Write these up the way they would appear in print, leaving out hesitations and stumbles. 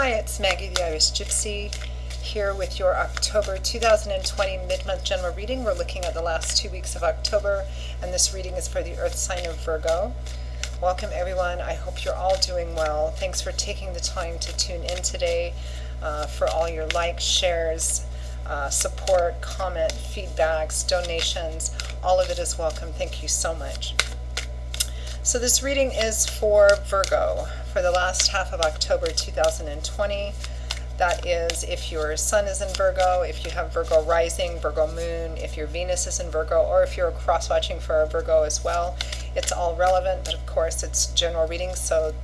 Hi, it's Maggie the Irish Gypsy here with your October 2020 mid-month general reading. We're looking at the last 2 weeks of October, and this reading is for the Earth sign of Virgo. Welcome everyone. I hope you're all doing well. Thanks for taking the time to tune in today, for all your likes, shares, support, comment, feedbacks, donations. All of it is welcome. Thank you so much. So this reading is for Virgo for the last half of October 2020. That is if your sun is in Virgo, if you have Virgo rising, Virgo moon, if your Venus is in Virgo, or if you're cross-watching for a Virgo as well. It's all relevant, but of course it's general reading, so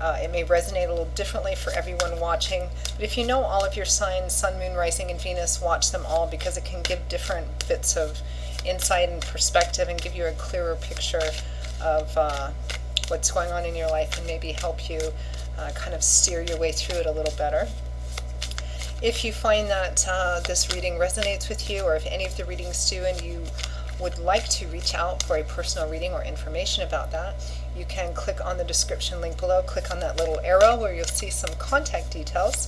it may resonate a little differently for everyone watching. But if you know all of your signs, sun, moon, rising, and Venus, watch them all because it can give different bits of insight and perspective and give you a clearer picture of what's going on in your life and maybe help you kind of steer your way through it a little better. If you find that this reading resonates with you, or if any of the readings do and you would like to reach out for a personal reading or information about that, you can click on the description link below, click on that little arrow where you'll see some contact details.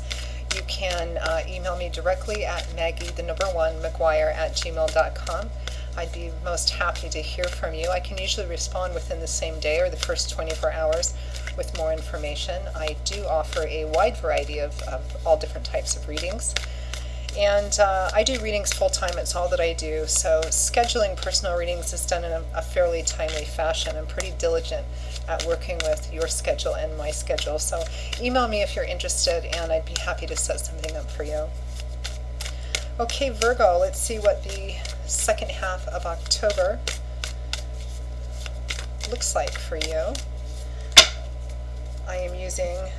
You can email me directly at maggie1mcguire@gmail.com. I'd be most happy to hear from you. I can usually respond within the same day or the first 24 hours with more information. I do offer a wide variety of all different types of readings. And I do readings full-time. It's all that I do. So scheduling personal readings is done in a fairly timely fashion. I'm pretty diligent at working with your schedule and my schedule. So email me if you're interested, and I'd be happy to set something up for you. Okay, Virgo, let's see what the second half of October looks like for you. I am using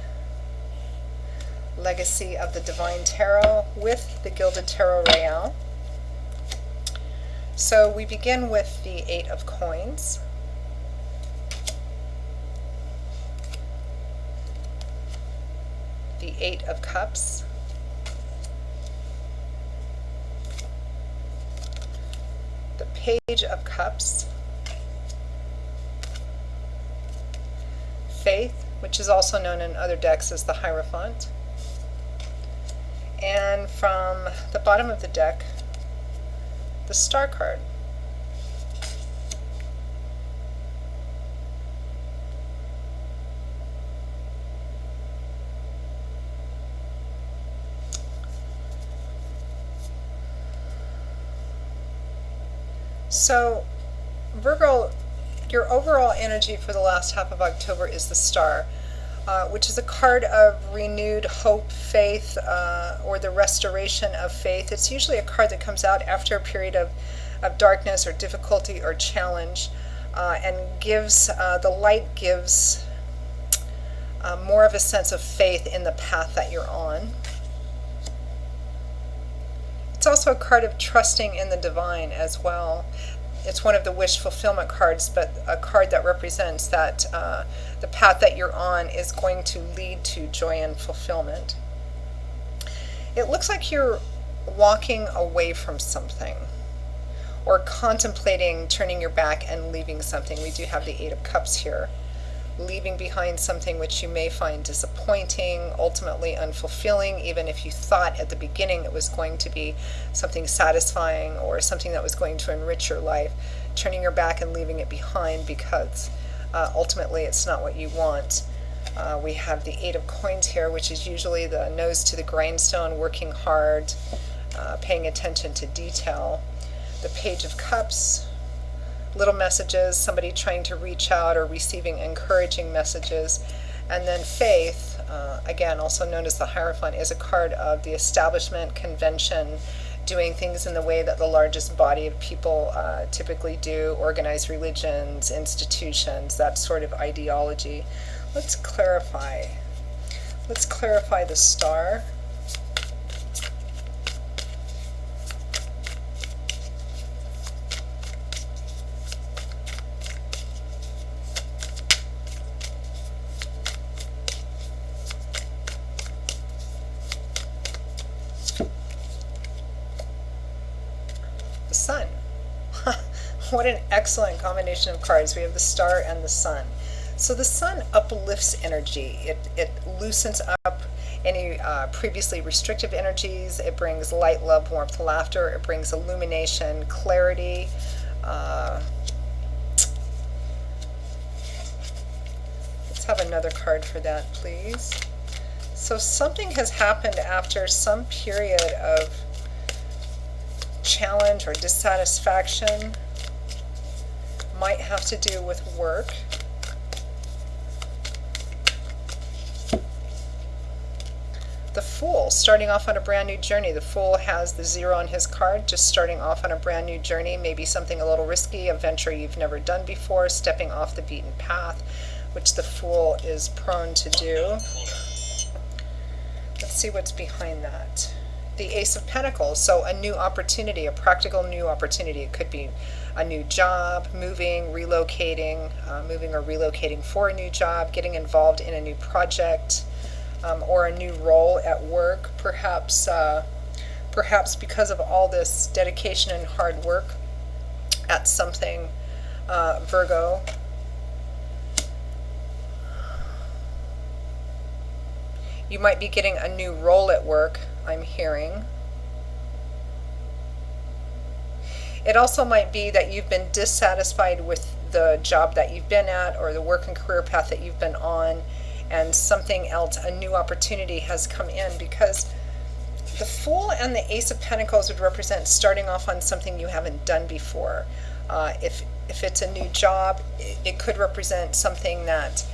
Legacy of the Divine Tarot with the Gilded Tarot Royale. So we begin with the Eight of Coins. The Eight of Cups. The Page of Cups. Faith, which is also known in other decks as the Hierophant. And from the bottom of the deck, the Star card. So, Virgo, your overall energy for the last half of October is the Star, which is a card of renewed hope, faith, or the restoration of faith. It's usually a card that comes out after a period of darkness or difficulty or challenge, and gives, the light gives more of a sense of faith in the path that you're on. It's also a card of trusting in the divine as well. It's one of the wish fulfillment cards, but a card that represents that the path that you're on is going to lead to joy and fulfillment. It looks like you're walking away from something or contemplating turning your back and leaving something. We do have the Eight of Cups here. Leaving behind something which you may find disappointing, ultimately unfulfilling, even if you thought at the beginning it was going to be something satisfying or something that was going to enrich your life. Turning your back and leaving it behind because ultimately it's not what you want. We have the Eight of Coins here, which is usually the nose to the grindstone, working hard, paying attention to detail. The Page of Cups, little messages, somebody trying to reach out or receiving encouraging messages. And then Faith, again also known as the Hierophant, is a card of the establishment, convention, doing things in the way that the largest body of people typically do, organized religions, institutions, that sort of ideology. Let's clarify the Star. The Sun. What an excellent combination of cards. We have the Star and the Sun. So the Sun uplifts energy. It loosens up. any previously restrictive energies. It brings light, love, warmth, laughter. It brings illumination, clarity. Let's have another card for that, please. So something has happened after some period of challenge or dissatisfaction. Might have to do with work. The Fool, starting off on a brand new journey. The Fool has the 0 on his card, just starting off on a brand new journey, maybe something a little risky, a venture you've never done before, stepping off the beaten path, which the Fool is prone to do. Let's see what's behind that. The Ace of Pentacles, so a new opportunity, a practical new opportunity. It could be a new job, moving, relocating, moving or relocating for a new job, getting involved in a new project, or a new role at work. Perhaps because of all this dedication and hard work at something, Virgo, you might be getting a new role at work, I'm hearing. It also might be that you've been dissatisfied with the job that you've been at or the work and career path that you've been on, and something else, a new opportunity has come in, because the Fool and the Ace of Pentacles would represent starting off on something you haven't done before. If it's a new job, it could represent something that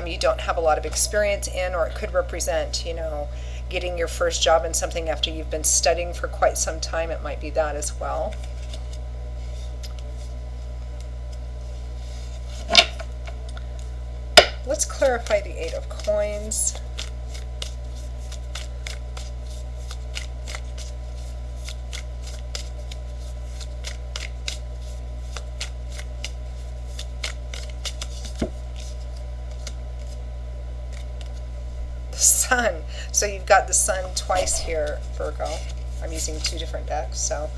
you don't have a lot of experience in, or it could represent, getting your first job in something after you've been studying for quite some time. It might be that as well. Let's clarify the 8 of Coins. The Sun. So you've got the Sun twice here, Virgo. I'm using 2 different decks, so.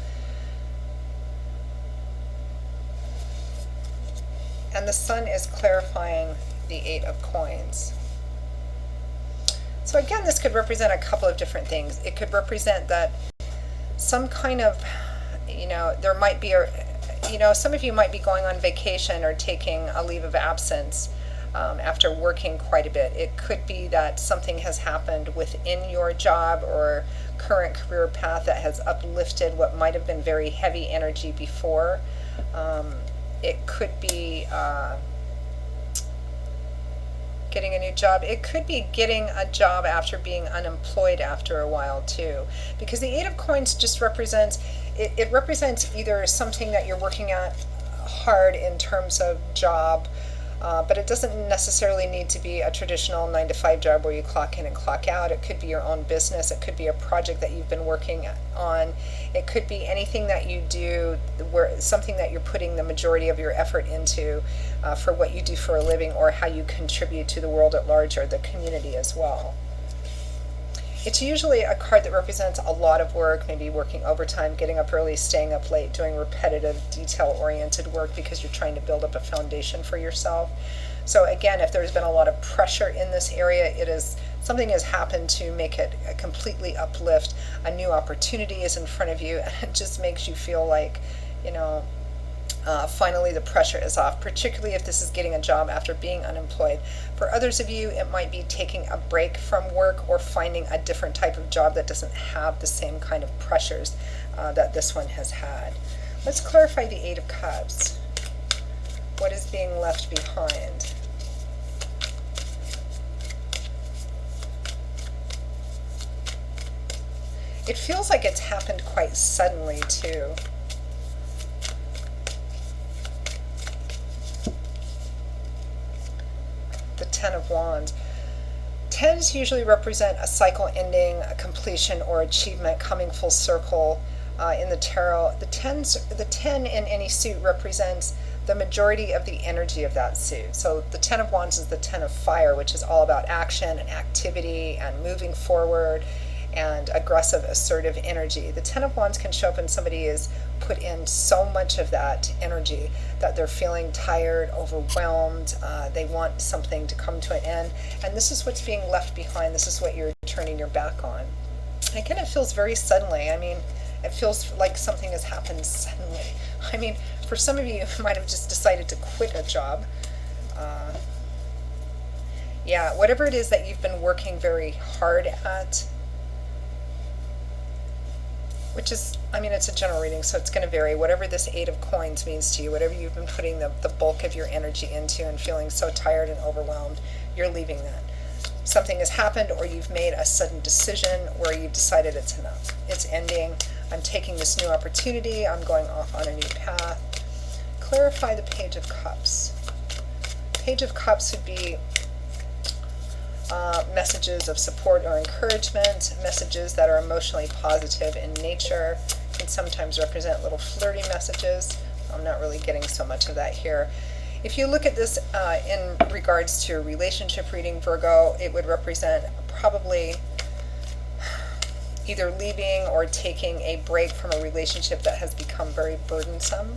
And the Sun is clarifying the 8 of Coins. So again, this could represent a couple of different things. It could represent that some kind of, there might be some of you might be going on vacation or taking a leave of absence after working quite a bit. It could be that something has happened within your job or current career path that has uplifted what might have been very heavy energy before. It could be getting a new job. It could be getting a job after being unemployed after a while too, because the 8 of Coins just represents, it represents either something that you're working at hard in terms of job, but it doesn't necessarily need to be a traditional 9-to-5 job where you clock in and clock out. It could be your own business. It could be a project that you've been working on. It could be anything that you do, where something that you're putting the majority of your effort into for what you do for a living, or how you contribute to the world at large or the community as well. It's usually a card that represents a lot of work, maybe working overtime, getting up early, staying up late, doing repetitive, detail-oriented work because you're trying to build up a foundation for yourself. So again, if there's been a lot of pressure in this area, something has happened to make it completely uplift. A new opportunity is in front of you, and it just makes you feel like, finally the pressure is off, particularly if this is getting a job after being unemployed. For others of you, it might be taking a break from work or finding a different type of job that doesn't have the same kind of pressures that this one has had. Let's clarify the 8 of Cups. What is being left behind? It feels like it's happened quite suddenly too. The 10 of Wands. 10s usually represent a cycle ending, a completion, or achievement coming full circle in the tarot. The 10 in any suit represents the majority of the energy of that suit. So the 10 of Wands is the 10 of fire, which is all about action and activity and moving forward. and aggressive, assertive energy. The Ten of Wands can show up when somebody is put in so much of that energy that they're feeling tired, overwhelmed, they want something to come to an end, and this is what's being left behind. This is what you're turning your back on. And again, it feels very suddenly. I mean, it feels like something has happened suddenly. I mean, for some of you, you might have just decided to quit a job. Yeah, whatever it is that you've been working very hard at, which is, I mean, it's a general reading, so it's going to vary. Whatever this Eight of Coins means to you, whatever you've been putting the bulk of your energy into and feeling so tired and overwhelmed, you're leaving that. Something has happened, or you've made a sudden decision where you've decided it's enough. It's ending. I'm taking this new opportunity. I'm going off on a new path. Clarify the Page of Cups. Page of Cups would be messages of support or encouragement, messages that are emotionally positive in nature, can sometimes represent little flirty messages. I'm not really getting so much of that here. If you look at this in regards to a relationship reading, Virgo, it would represent probably either leaving or taking a break from a relationship that has become very burdensome.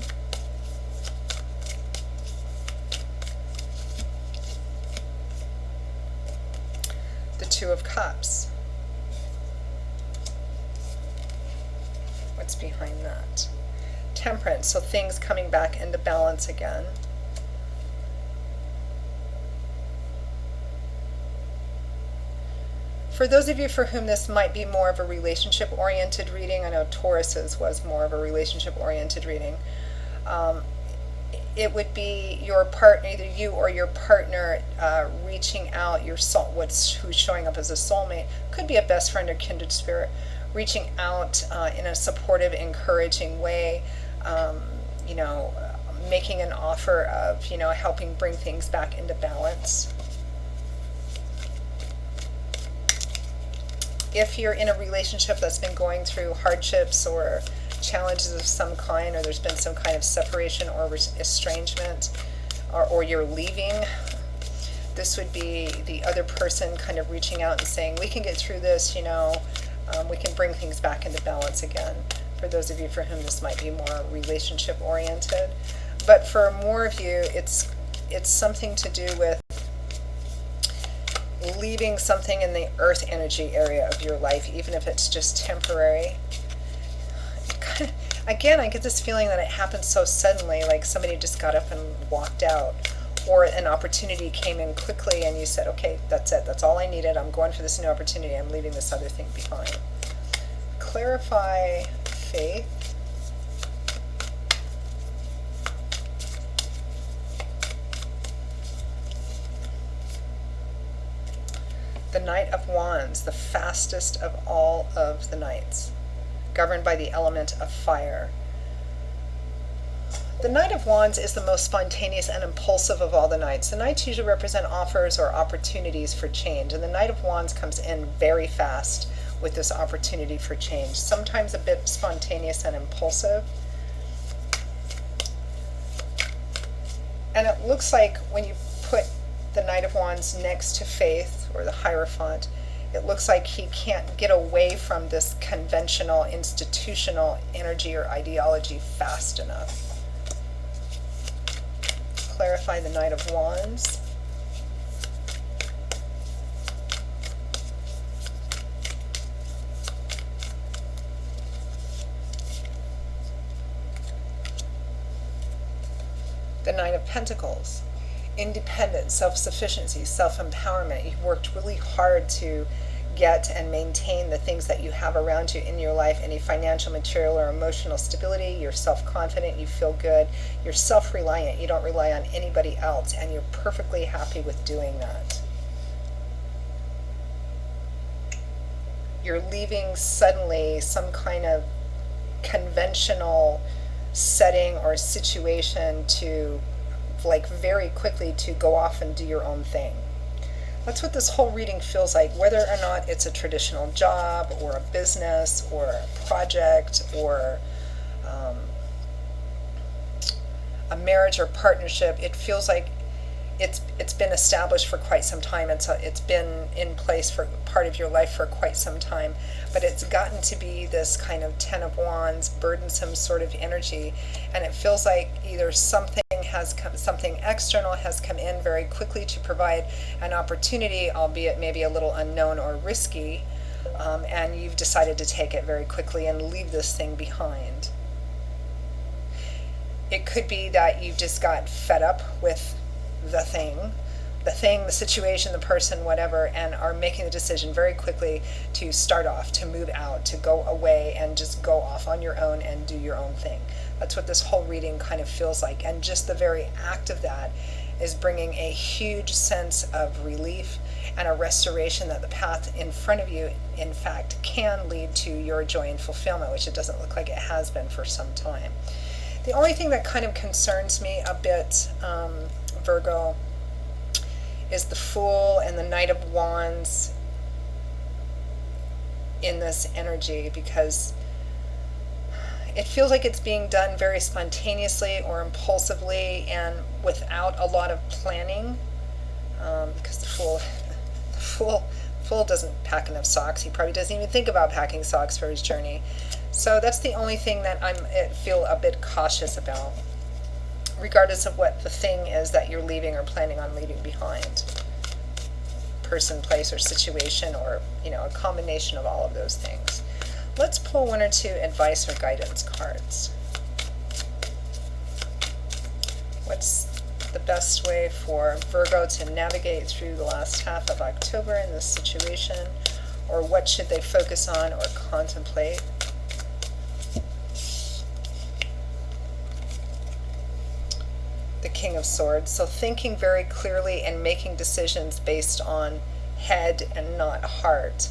The Two of Cups. What's behind that? Temperance, so things coming back into balance again. For those of you for whom this might be more of a relationship-oriented reading, I know Taurus's was more of a relationship-oriented reading, it would be your partner, either you or your partner, reaching out, who's showing up as a soulmate, could be a best friend or kindred spirit, reaching out in a supportive, encouraging way, making an offer of, helping bring things back into balance. If you're in a relationship that's been going through hardships or challenges of some kind, or there's been some kind of separation or estrangement, or you're leaving, this would be the other person kind of reaching out and saying, we can get through this, we can bring things back into balance again. For those of you for whom this might be more relationship oriented. But for more of you, it's something to do with leaving something in the earth energy area of your life, even if it's just temporary. Again, I get this feeling that it happened so suddenly, like somebody just got up and walked out, or an opportunity came in quickly and you said, okay, that's it, that's all I needed, I'm going for this new opportunity, I'm leaving this other thing behind. Clarify faith. The Knight of Wands, the fastest of all of the knights, governed by the element of fire. The Knight of Wands is the most spontaneous and impulsive of all the knights. The knights usually represent offers or opportunities for change, and the Knight of Wands comes in very fast with this opportunity for change, sometimes a bit spontaneous and impulsive. And it looks like when you put the Knight of Wands next to Faith, or the Hierophant, it looks like he can't get away from this conventional, institutional energy or ideology fast enough. Clarify the Knight of Wands. The Nine of Pentacles. Independence, self-sufficiency, self-empowerment. You've worked really hard to get and maintain the things that you have around you in your life, any financial, material, or emotional stability. You're self-confident, you feel good, you're self-reliant, you don't rely on anybody else, and you're perfectly happy with doing that. You're leaving suddenly some kind of conventional setting or situation to, like, very quickly to go off and do your own thing. That's what this whole reading feels like, whether or not it's a traditional job or a business or a project or a marriage or partnership. It feels like it's been established for quite some time. It's been in place for part of your life for quite some time, but it's gotten to be this kind of Ten of Wands, burdensome sort of energy, and it feels like either something external has come in very quickly to provide an opportunity, albeit maybe a little unknown or risky, and you've decided to take it very quickly and leave this thing behind. It could be that you just got fed up with the thing, the situation, the person, whatever, and are making the decision very quickly to start off, to move out, to go away and just go off on your own and do your own thing. That's what this whole reading kind of feels like. And just the very act of that is bringing a huge sense of relief and a restoration that the path in front of you, in fact, can lead to your joy and fulfillment, which it doesn't look like it has been for some time. The only thing that kind of concerns me a bit, Virgo, is the Fool and the Knight of Wands in this energy, because it feels like it's being done very spontaneously or impulsively and without a lot of planning, because the Fool doesn't pack enough socks. He probably doesn't even think about packing socks for his journey. So that's the only thing that I feel a bit cautious about, regardless of what the thing is that you're leaving or planning on leaving behind. Person, place, or situation, or, a combination of all of those things. Let's pull one or two advice or guidance cards. What's the best way for Virgo to navigate through the last half of October in this situation? Or what should they focus on or contemplate? The King of Swords. So thinking very clearly and making decisions based on head and not heart,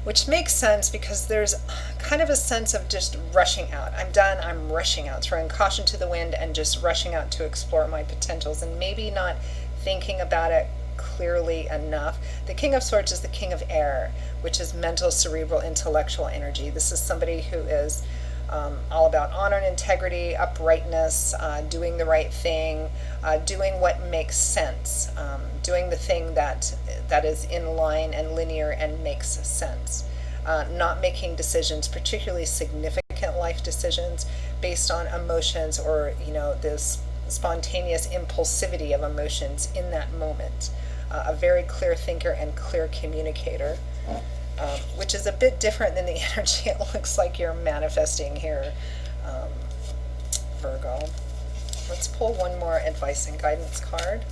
which makes sense because there's kind of a sense of just rushing out. I'm done, I'm rushing out, throwing caution to the wind and just rushing out to explore my potentials and maybe not thinking about it clearly enough. The King of Swords is the King of Air, which is mental, cerebral, intellectual energy. This is somebody who is all about honor and integrity, uprightness, doing the right thing, doing what makes sense, doing the thing that is in line and linear and makes sense, not making decisions, particularly significant life decisions, based on emotions or this spontaneous impulsivity of emotions in that moment. A very clear thinker and clear communicator. Which is a bit different than the energy it looks like you're manifesting here, Virgo. Let's pull one more advice and guidance card.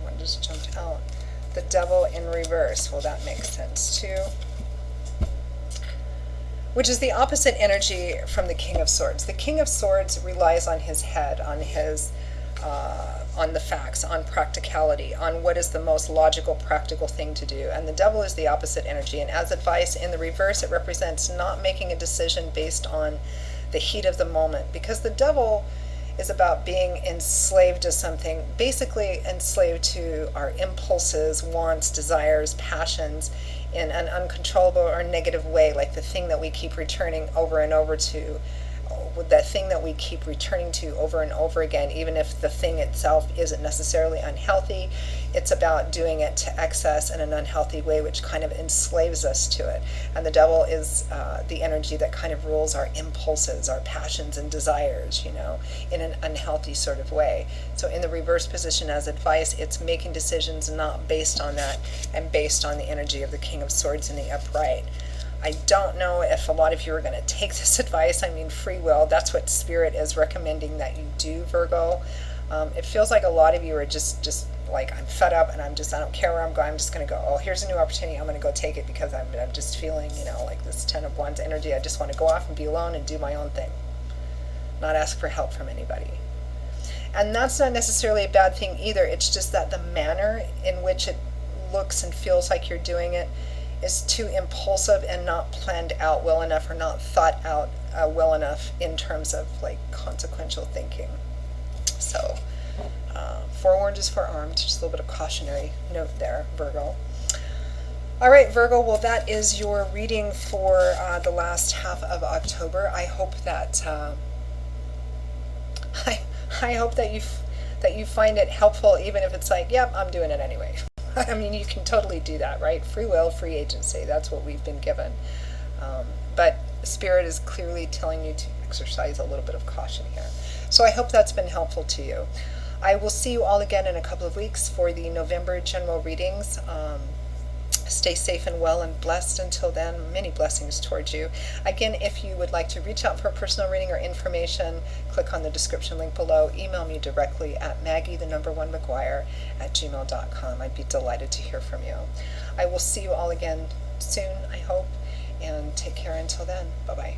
One just jumped out. The Devil in reverse. Well, that makes sense too. Which is the opposite energy from the King of Swords. The King of Swords relies on his head, on his on the facts, on practicality, on what is the most logical, practical thing to do. And the Devil is the opposite energy. And as advice, in the reverse, it represents not making a decision based on the heat of the moment. Because the Devil is about being enslaved to something, basically enslaved to our impulses, wants, desires, passions, in an uncontrollable or negative way, like the thing that we keep returning over and over to, that thing that we keep returning to over and over again, even if the thing itself isn't necessarily unhealthy. It's about doing it to excess in an unhealthy way, which kind of enslaves us to it. And the Devil is the energy that kind of rules our impulses, our passions and desires, in an unhealthy sort of way. So in the reverse position as advice, it's making decisions not based on that and based on the energy of the King of Swords in the upright. I don't know if a lot of you are going to take this advice. I mean, free will, that's what Spirit is recommending that you do, Virgo. It feels like a lot of you are just like, I'm fed up and I don't care where I'm going. I'm just going to go, oh, here's a new opportunity. I'm going to go take it because I'm just feeling, like this Ten of Wands energy. I just want to go off and be alone and do my own thing, not ask for help from anybody. And that's not necessarily a bad thing either. It's just that the manner in which it looks and feels like you're doing it is too impulsive and not planned out well enough or not thought out well enough in terms of like consequential thinking. So forewarned is forearmed, just a little bit of cautionary note there, Virgo. All right, Virgo, well, that is your reading for the last half of October. I hope that I hope that you find it helpful, even if it's like, yep, I'm doing it anyway. I mean, you can totally do that, right? Free will, free agency. That's what we've been given. But Spirit is clearly telling you to exercise a little bit of caution here. So I hope that's been helpful to you. I will see you all again in a couple of weeks for the November general readings. Stay safe and well and blessed until then. Many blessings towards you. Again, if you would like to reach out for a personal reading or information, click on the description link below. Email me directly at maggie1McGuire@gmail.com. I'd be delighted to hear from you. I will see you all again soon, I hope, and take care until then. Bye-bye.